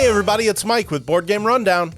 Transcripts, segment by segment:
Hey everybody, it's Mike with Board Game Rundown.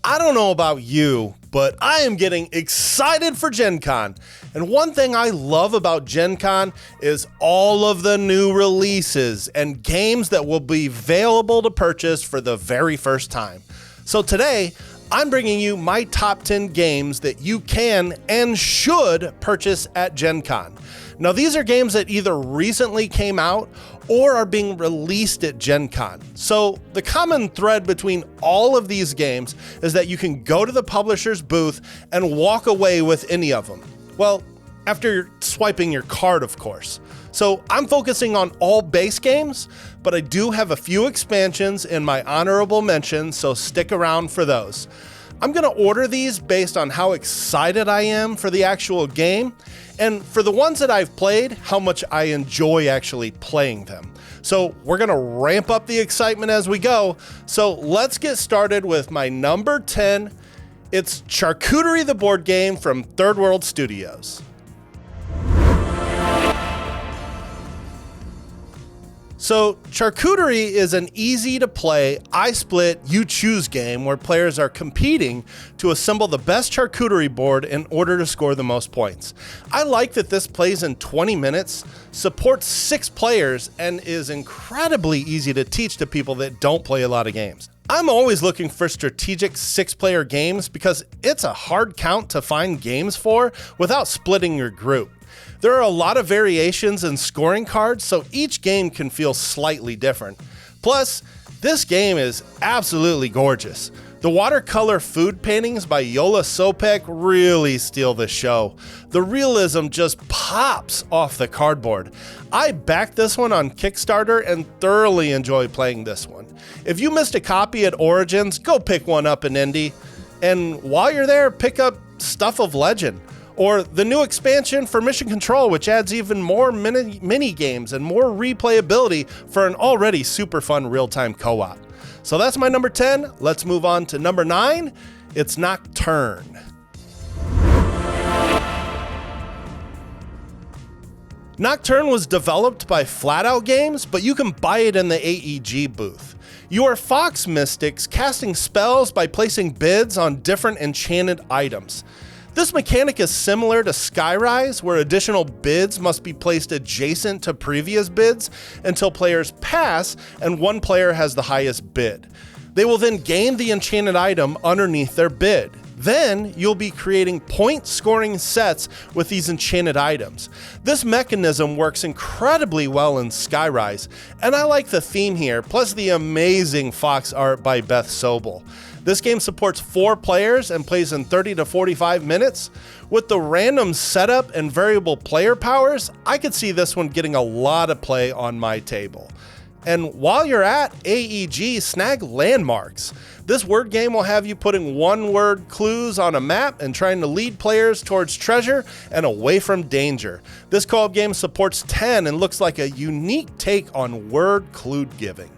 I don't know about you, but I am getting excited for Gen Con. And one thing I love about Gen Con is all of the new releases and games that will be available to purchase for the very first time. So today, I'm bringing you my top 10 games that you can and should purchase at Gen Con. Now, these are games that either recently came out or are being released at Gen Con. So the common thread between all of these games is that you can go to the publisher's booth and walk away with any of them. Well, after swiping your card, of course. So I'm focusing on all base games, but I do have a few expansions in my honorable mentions, so stick around for those. I'm gonna order these based on how excited I am for the actual game, and for the ones that I've played, how much I enjoy actually playing them. So we're gonna ramp up the excitement as we go. So let's get started with my number 10. It's Charcuterie the board game from Third World Studios. So Charcuterie is an easy to play, I split, you choose game where players are competing to assemble the best charcuterie board in order to score the most points. I like that this plays in 20 minutes, supports 6 players, and is incredibly easy to teach to people that don't play a lot of games. I'm always looking for strategic 6-player games because it's a hard count to find games for without splitting your group. There are a lot of variations in scoring cards, so each game can feel slightly different. Plus, this game is absolutely gorgeous. The watercolor food paintings by Yola Sopek really steal the show. The realism just pops off the cardboard. I backed this one on Kickstarter and thoroughly enjoy playing this one. If you missed a copy at Origins, go pick one up in Indie. And while you're there, pick up Stuff of Legend. Or the new expansion for Mission Control, which adds even more mini games and more replayability for an already super fun real-time co-op. So that's my number 10. Let's move on to number 9. It's Nocturne. Nocturne was developed by Flatout Games, but you can buy it in the AEG booth. You are fox mystics casting spells by placing bids on different enchanted items. This mechanic is similar to Skyrise, where additional bids must be placed adjacent to previous bids until players pass and one player has the highest bid. They will then gain the enchanted item underneath their bid. Then you'll be creating point scoring sets with these enchanted items. This mechanism works incredibly well in Skyrise, and I like the theme here, plus the amazing fox art by Beth Sobel. This game supports 4 players and plays in 30 to 45 minutes. With the random setup and variable player powers, I could see this one getting a lot of play on my table. And while you're at AEG, snag landmarks. This word game will have you putting one-word clues on a map and trying to lead players towards treasure and away from danger. This co-op game supports 10 and looks like a unique take on word clue giving.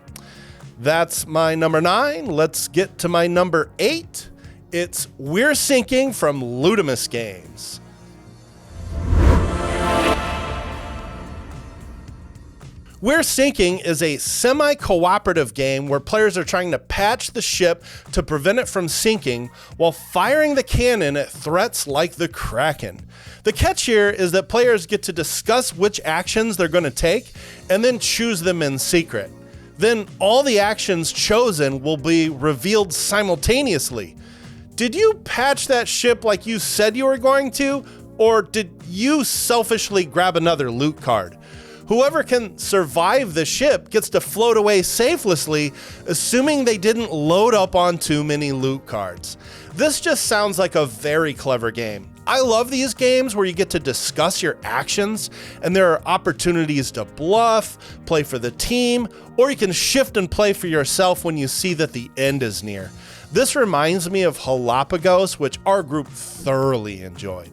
That's my number 9. Let's get to my number 8. It's We're Sinking from Looot Games. We're Sinking is a semi-cooperative game where players are trying to patch the ship to prevent it from sinking while firing the cannon at threats like the Kraken. The catch here is that players get to discuss which actions they're going to take and then choose them in secret. Then all the actions chosen will be revealed simultaneously. Did you patch that ship like you said you were going to, or did you selfishly grab another loot card? Whoever can survive the ship gets to float away safely, assuming they didn't load up on too many loot cards. This just sounds like a very clever game. I love these games where you get to discuss your actions and there are opportunities to bluff, play for the team, or you can shift and play for yourself when you see that the end is near. This reminds me of Galapagos, which our group thoroughly enjoyed.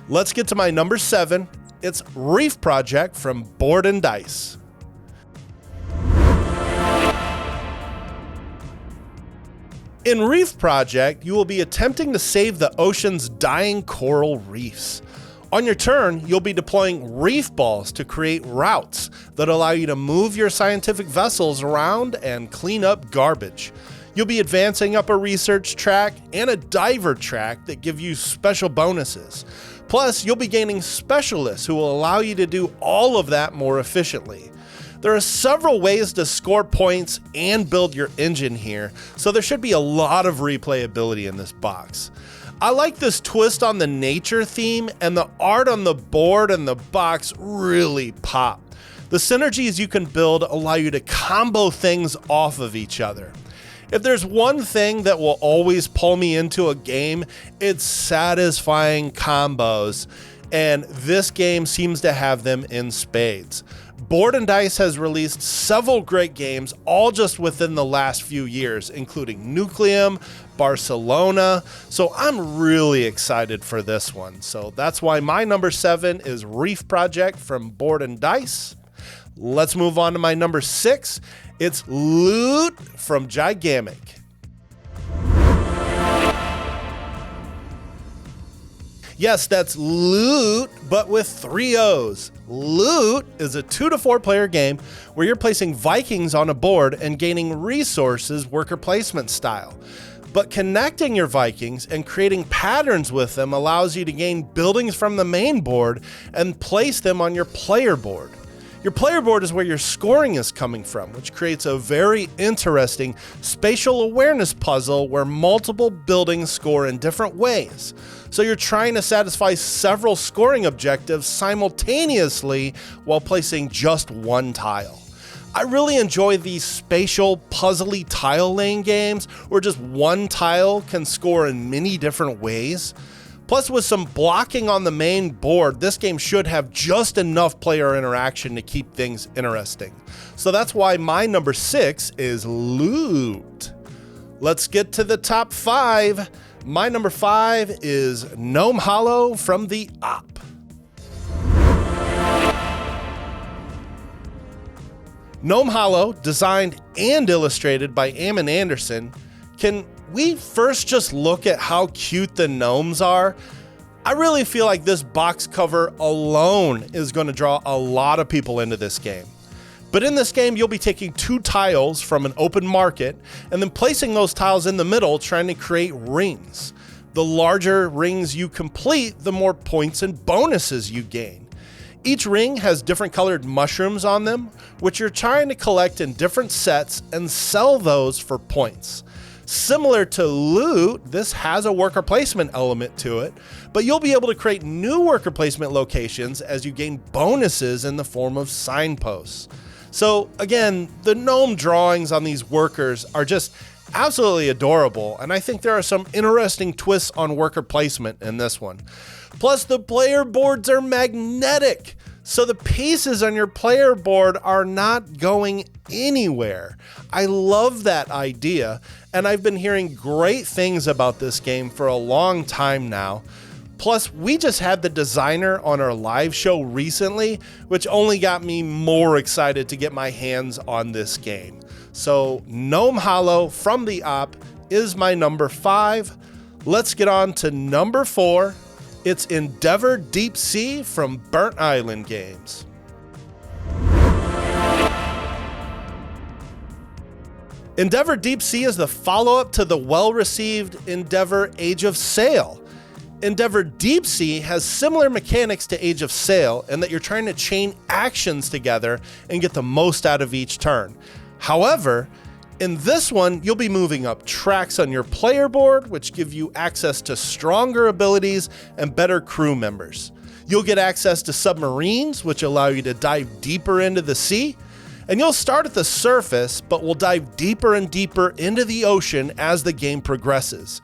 Let's get to my number 7. It's Reef Project from Board and Dice. In Reef Project, you will be attempting to save the ocean's dying coral reefs. On your turn, you'll be deploying reef balls to create routes that allow you to move your scientific vessels around and clean up garbage. You'll be advancing up a research track and a diver track that give you special bonuses. Plus, you'll be gaining specialists who will allow you to do all of that more efficiently. There are several ways to score points and build your engine here, so there should be a lot of replayability in this box. I like this twist on the nature theme, and the art on the board and the box really pop. The synergies you can build allow you to combo things off of each other. If there's one thing that will always pull me into a game, it's satisfying combos, and this game seems to have them in spades. Board and Dice has released several great games, all just within the last few years, including Nucleum, Barcelona, so I'm really excited for this one. So that's why my number 7 is Reef Project from Board and Dice. Let's move on to my number 6. It's Looot from Gigamic. Yes, that's Looot, but with 3 O's. Looot is a 2 to 4 player game where you're placing Vikings on a board and gaining resources worker placement style. But connecting your Vikings and creating patterns with them allows you to gain buildings from the main board and place them on your player board. Your player board is where your scoring is coming from, which creates a very interesting spatial awareness puzzle where multiple buildings score in different ways. So you're trying to satisfy several scoring objectives simultaneously while placing just one tile. I really enjoy these spatial, puzzly tile laying games where just one tile can score in many different ways. Plus, with some blocking on the main board, this game should have just enough player interaction to keep things interesting. So that's why my number 6 is Loot. Let's get to the top 5. My number 5 is Gnome Hollow from the Op. Gnome Hollow, designed and illustrated by Eamon Anderson. Can we first just look at how cute the gnomes are? I really feel like this box cover alone is going to draw a lot of people into this game. But in this game, you'll be taking 2 tiles from an open market and then placing those tiles in the middle, trying to create rings. The larger rings you complete, the more points and bonuses you gain. Each ring has different colored mushrooms on them, which you're trying to collect in different sets and sell those for points. Similar to Loot, this has a worker placement element to it, but you'll be able to create new worker placement locations as you gain bonuses in the form of signposts. So again, the gnome drawings on these workers are just absolutely adorable, and I think there are some interesting twists on worker placement in this one. Plus, the player boards are magnetic, so the pieces on your player board are not going anywhere. I love that idea, and I've been hearing great things about this game for a long time now. Plus, we just had the designer on our live show recently, which only got me more excited to get my hands on this game. So, Gnome Hollow from the Op is my number 5. Let's get on to number 4. It's Endeavor Deep Sea from Burnt Island Games. Endeavor Deep Sea is the follow-up to the well-received Endeavor Age of Sail. Endeavor Deep Sea has similar mechanics to Age of Sail in that you're trying to chain actions together and get the most out of each turn. However, in this one, you'll be moving up tracks on your player board, which give you access to stronger abilities and better crew members. You'll get access to submarines, which allow you to dive deeper into the sea. And you'll start at the surface, but will dive deeper and deeper into the ocean as the game progresses.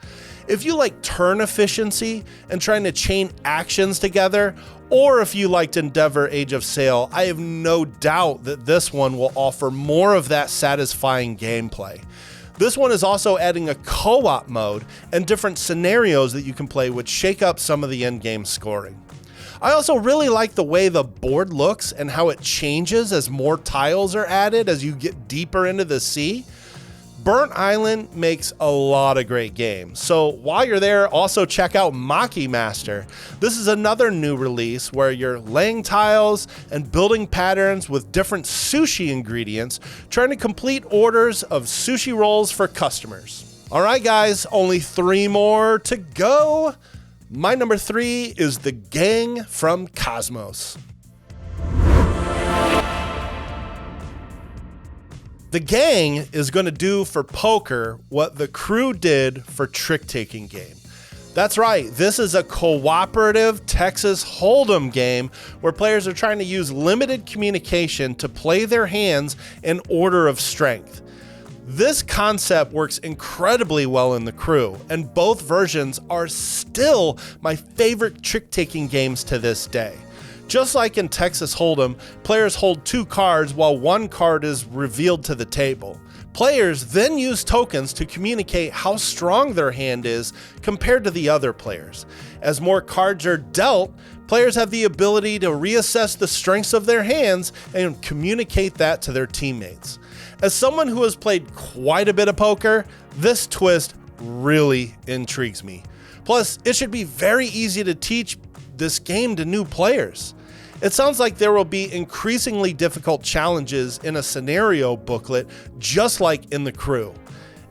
If you like turn efficiency and trying to chain actions together, or if you liked Endeavor Age of Sail, I have no doubt that this one will offer more of that satisfying gameplay. This one is also adding a co-op mode and different scenarios that you can play, which shake up some of the in-game scoring. I also really like the way the board looks and how it changes as more tiles are added as you get deeper into the sea. Burnt Island makes a lot of great games, so while you're there, also check out Maki Master. This is another new release where you're laying tiles and building patterns with different sushi ingredients, trying to complete orders of sushi rolls for customers. All right, guys, only 3 more to go. My number 3 is The Gang from Cosmos. The Gang is going to do for poker what the Crew did for trick-taking game. That's right, this is a cooperative Texas Hold'em game where players are trying to use limited communication to play their hands in order of strength. This concept works incredibly well in the Crew, and both versions are still my favorite trick-taking games to this day. Just like in Texas Hold'em, players hold 2 cards while 1 card is revealed to the table. Players then use tokens to communicate how strong their hand is compared to the other players. As more cards are dealt, players have the ability to reassess the strengths of their hands and communicate that to their teammates. As someone who has played quite a bit of poker, this twist really intrigues me. Plus, it should be very easy to teach this game to new players. It sounds like there will be increasingly difficult challenges in a scenario booklet, just like in the Crew.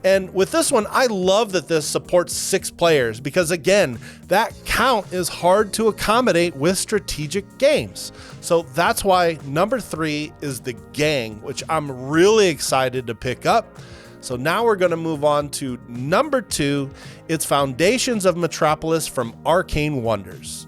And with this one, I love that this supports 6 players because, again, that count is hard to accommodate with strategic games. So that's why number 3 is The Gang, which I'm really excited to pick up. So now we're going to move on to number 2. It's Foundations of Metropolis from Arcane Wonders.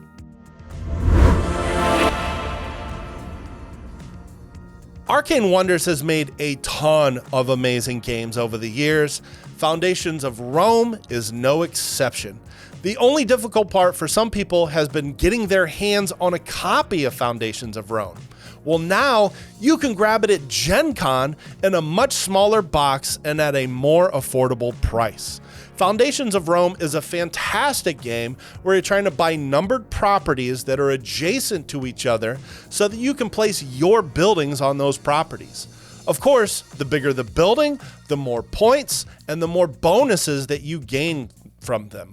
Arcane Wonders has made a ton of amazing games over the years. Foundations of Rome is no exception. The only difficult part for some people has been getting their hands on a copy of Foundations of Rome. Well, now you can grab it at Gen Con in a much smaller box and at a more affordable price. Foundations of Rome is a fantastic game where you're trying to buy numbered properties that are adjacent to each other so that you can place your buildings on those properties. Of course, the bigger the building, the more points and the more bonuses that you gain from them.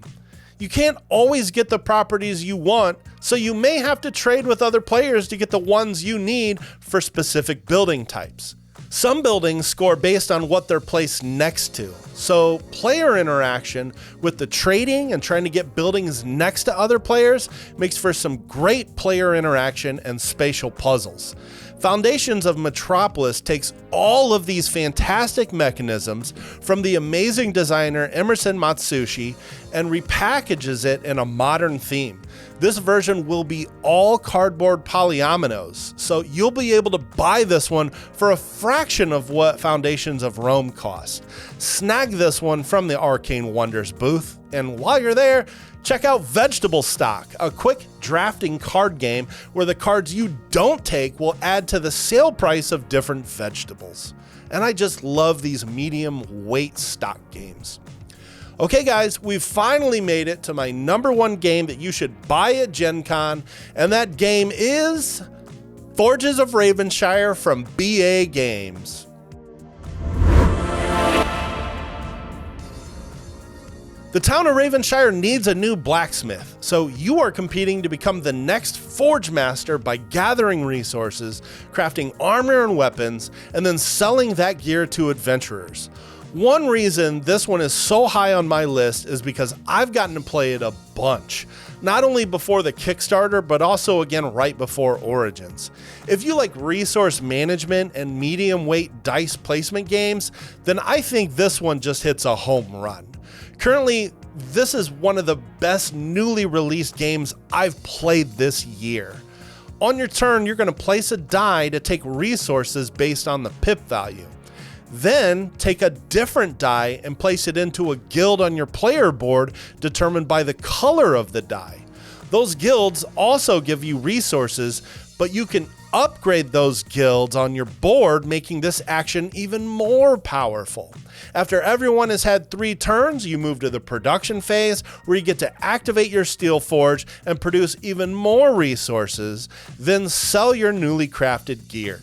You can't always get the properties you want, so you may have to trade with other players to get the ones you need for specific building types. Some buildings score based on what they're placed next to, so player interaction with the trading and trying to get buildings next to other players makes for some great player interaction and spatial puzzles. Foundations of Metropolis takes all of these fantastic mechanisms from the amazing designer Emerson Matsushi and repackages it in a modern theme. This version will be all cardboard polyominoes, so you'll be able to buy this one for a fraction of what Foundations of Rome cost. Snag this one from the Arcane Wonders booth, and while you're there, check out Vegetable Stock, a quick drafting card game where the cards you don't take will add to the sale price of different vegetables. And I just love these medium weight stock games. Okay guys, we've finally made it to my number 1 game that you should buy at Gen Con, and that game is Forges of Ravenshire from BA Games. The town of Ravenshire needs a new blacksmith, so you are competing to become the next Forge Master by gathering resources, crafting armor and weapons, and then selling that gear to adventurers. One reason this one is so high on my list is because I've gotten to play it a bunch, not only before the Kickstarter, but also again right before Origins. If you like resource management and medium weight dice placement games, then I think this one just hits a home run. Currently, this is one of the best newly released games I've played this year. On your turn, you're going to place a die to take resources based on the pip value. Then take a different die and place it into a guild on your player board determined by the color of the die. Those guilds also give you resources, but you can upgrade those guilds on your board, making this action even more powerful. After everyone has had 3 turns, you move to the production phase where you get to activate your steel forge and produce even more resources, then sell your newly crafted gear.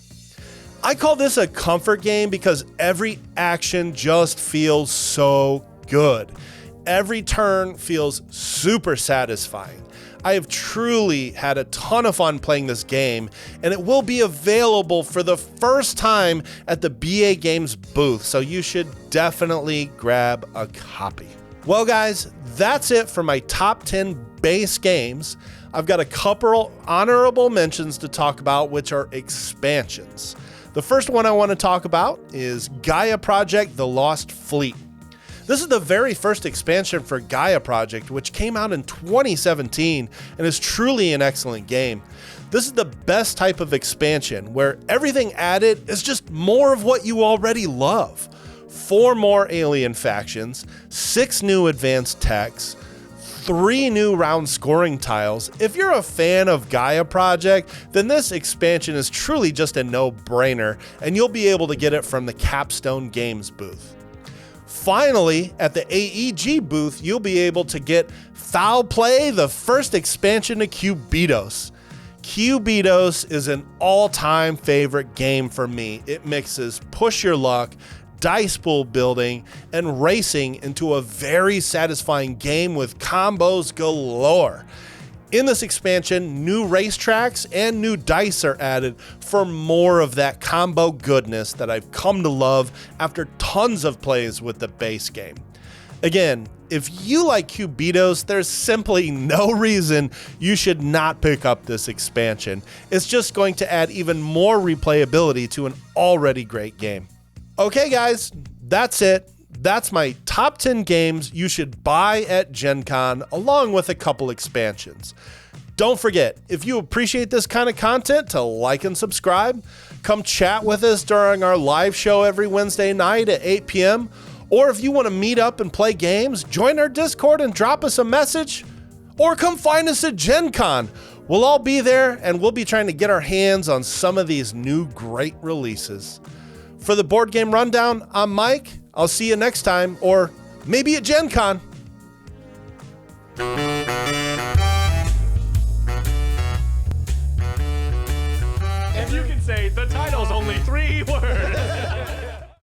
I call this a comfort game because every action just feels so good. Every turn feels super satisfying. I have truly had a ton of fun playing this game, and it will be available for the first time at the BA Games booth, so you should definitely grab a copy. Well guys, that's it for my top 10 base games. I've got a couple honorable mentions to talk about, which are expansions. The first one I want to talk about is Gaia Project: The Lost Fleet. This is the very first expansion for Gaia Project, which came out in 2017 and is truly an excellent game. This is the best type of expansion where everything added is just more of what you already love. 4 more alien factions, 6 new advanced techs, 3 new round scoring tiles. If you're a fan of Gaia Project, then this expansion is truly just a no-brainer, and you'll be able to get it from the Capstone Games booth. Finally, at the AEG booth, you'll be able to get Fowl Play, the first expansion to Cubitos. Cubitos is an all-time favorite game for me. It mixes push your luck, dice pool building, and racing into a very satisfying game with combos galore. In this expansion, new racetracks and new dice are added for more of that combo goodness that I've come to love after tons of plays with the base game. Again, if you like Cubitos, there's simply no reason you should not pick up this expansion. It's just going to add even more replayability to an already great game. Okay guys, that's it. That's my top 10 games you should buy at Gen Con, along with a couple expansions. Don't forget, if you appreciate this kind of content, to like and subscribe. Come chat with us during our live show every Wednesday night at 8 p.m. Or if you want to meet up and play games, join our Discord and drop us a message. Or come find us at Gen Con. We'll all be there, and we'll be trying to get our hands on some of these new great releases. For the Board Game Rundown, I'm Mike. I'll see you next time, or maybe at Gen Con. And you can say the title's only 3 words.